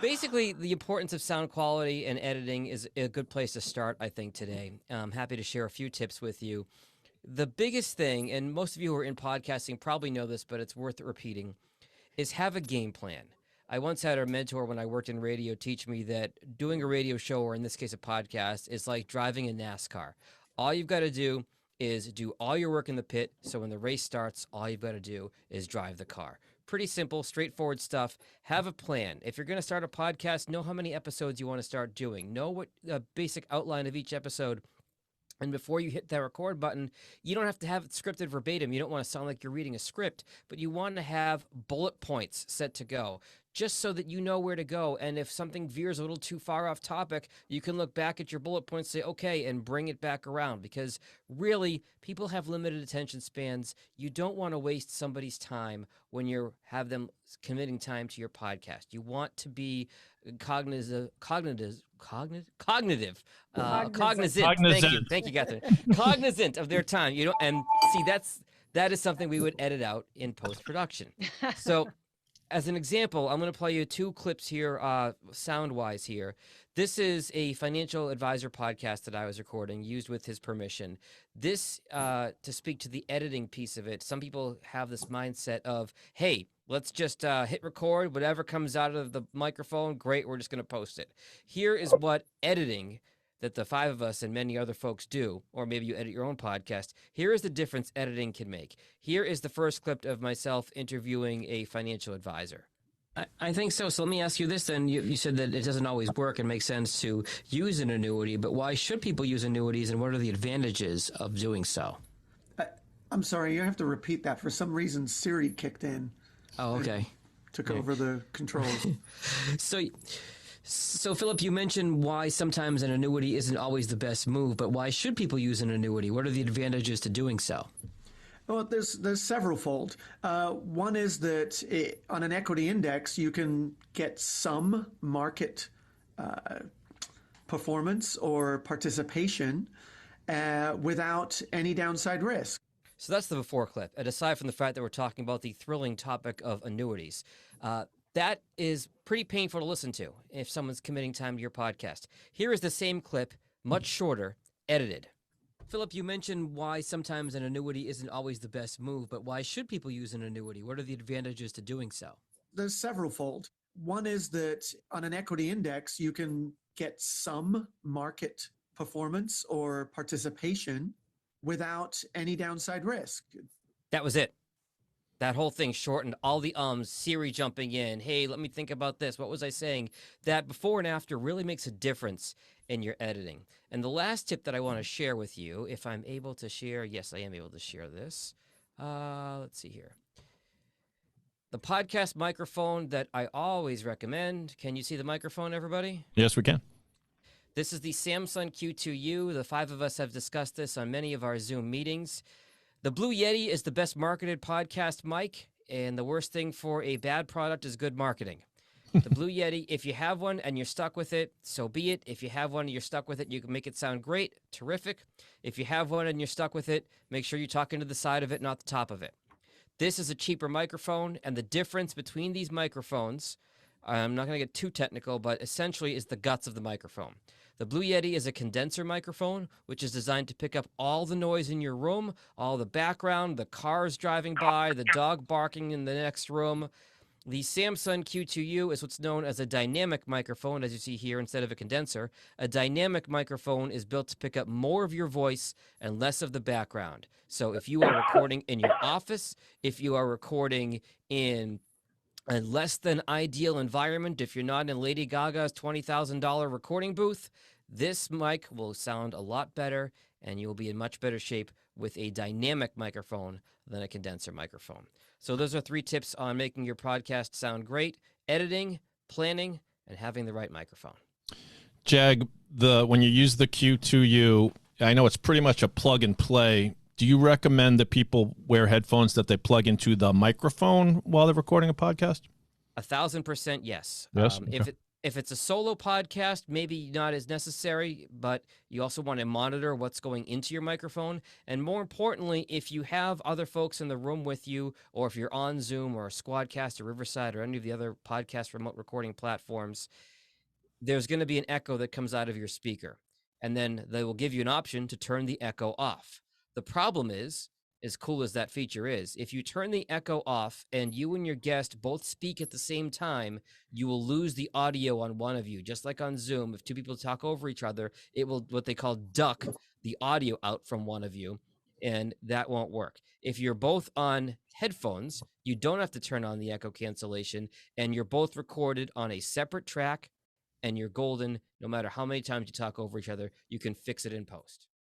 Basically, the importance of sound quality and editing is a good place to start, I think, today. I'm happy to share a few tips with you. The biggest thing, and most of you who are in podcasting probably know this, but it's worth repeating, is have a game plan. I once had a mentor when I worked in radio teach me that doing a radio show, or in this case, a podcast, is like driving a NASCAR. All you've got to do is do all your work in the pit. So when the race starts, all you've got to do is drive the car. Pretty simple, straightforward stuff. Have a plan. If you're going to start a podcast, know how many episodes you want to start doing. Know what the basic outline of each episode. And before you hit that record button, you don't have to have it scripted verbatim. You don't want to sound like you're reading a script, but you want to have bullet points set to go, just so that you know where to go. And if something veers a little too far off topic, you can look back at your bullet points, say, okay, and bring it back around. Because really, people have limited attention spans. You don't want to waste somebody's time when you have them committing time to your podcast. You want to be cognizant. Thank you, Catherine. Cognizant of their time. You know, and see, that is something we would edit out in post-production. So, as an example, I'm going to play you 2 clips here, sound-wise here. This is a financial advisor podcast that I was recording, used with his permission. This, to speak to the editing piece of it, some people have this mindset of, hey, let's just hit record, whatever comes out of the microphone, great, we're just going to post it. Here is what editing that the 5 of us and many other folks do, or maybe you edit your own podcast. Here is the difference editing can make. Here is the first clip of myself interviewing a financial advisor. I think so. So let me ask you this then. You said that it doesn't always work and make sense to use an annuity, but why should people use annuities and what are the advantages of doing so? I'm sorry, you have to repeat that. For some reason, Siri kicked in. Oh, okay. Took over the controls. So, Philip, you mentioned why sometimes an annuity isn't always the best move, but why should people use an annuity? What are the advantages to doing so? Well, there's several fold. One is that on an equity index, you can get some market performance or participation without any downside risk. So that's the before clip. And aside from the fact that we're talking about the thrilling topic of annuities, that is pretty painful to listen to if someone's committing time to your podcast. Here is the same clip, much shorter, edited. Philip, you mentioned why sometimes an annuity isn't always the best move, but why should people use an annuity? What are the advantages to doing so? There's several fold. One is that on an equity index, you can get some market performance or participation without any downside risk. That was it. That whole thing shortened, all the Siri jumping in. Hey, let me think about this. What was I saying? That before and after really makes a difference in your editing. And the last tip that I want to share with you, if I'm able to share, yes, I am able to share this. Let's see here. The podcast microphone that I always recommend. Can you see the microphone, everybody? Yes, we can. This is the Samsung Q2U. The 5 of us have discussed this on many of our Zoom meetings. The Blue Yeti is the best marketed podcast mic, and the worst thing for a bad product is good marketing. The Blue Yeti, if you have one and you're stuck with it, so be it. If you have one and you're stuck with it, you can make it sound great, terrific. If you have one and you're stuck with it, make sure you're talking to the side of it, not the top of it. This is a cheaper microphone, and the difference between these microphones, I'm not going to get too technical, but essentially is the guts of the microphone. The Blue Yeti is a condenser microphone, which is designed to pick up all the noise in your room, all the background, the cars driving by, the dog barking in the next room. The Samsung Q2U is what's known as a dynamic microphone, as you see here, instead of a condenser. A dynamic microphone is built to pick up more of your voice and less of the background. So if you are recording in your office, if you are recording in a less than ideal environment, if you're not in Lady Gaga's $20,000 recording booth, this mic will sound a lot better and you will be in much better shape with a dynamic microphone than a condenser microphone. So those are 3 tips on making your podcast sound great: editing, planning, and having the right microphone. Jag, when you use the Q2U, I know it's pretty much a plug and play. Do you recommend that people wear headphones that they plug into the microphone while they're recording a podcast? 1,000% yes. Yes. Okay. If it's a solo podcast, maybe not as necessary, but you also want to monitor what's going into your microphone. And more importantly, if you have other folks in the room with you, or if you're on Zoom or Squadcast or Riverside or any of the other podcast remote recording platforms, there's going to be an echo that comes out of your speaker. And then they will give you an option to turn the echo off. The problem is, as cool as that feature is, if you turn the echo off and you and your guest both speak at the same time, you will lose the audio on one of you. Just like on Zoom, if two people talk over each other, it will, what they call, duck the audio out from one of you, and that won't work. If you're both on headphones, you don't have to turn on the echo cancellation, and you're both recorded on a separate track, and you're golden. No matter how many times you talk over each other, you can fix it in post.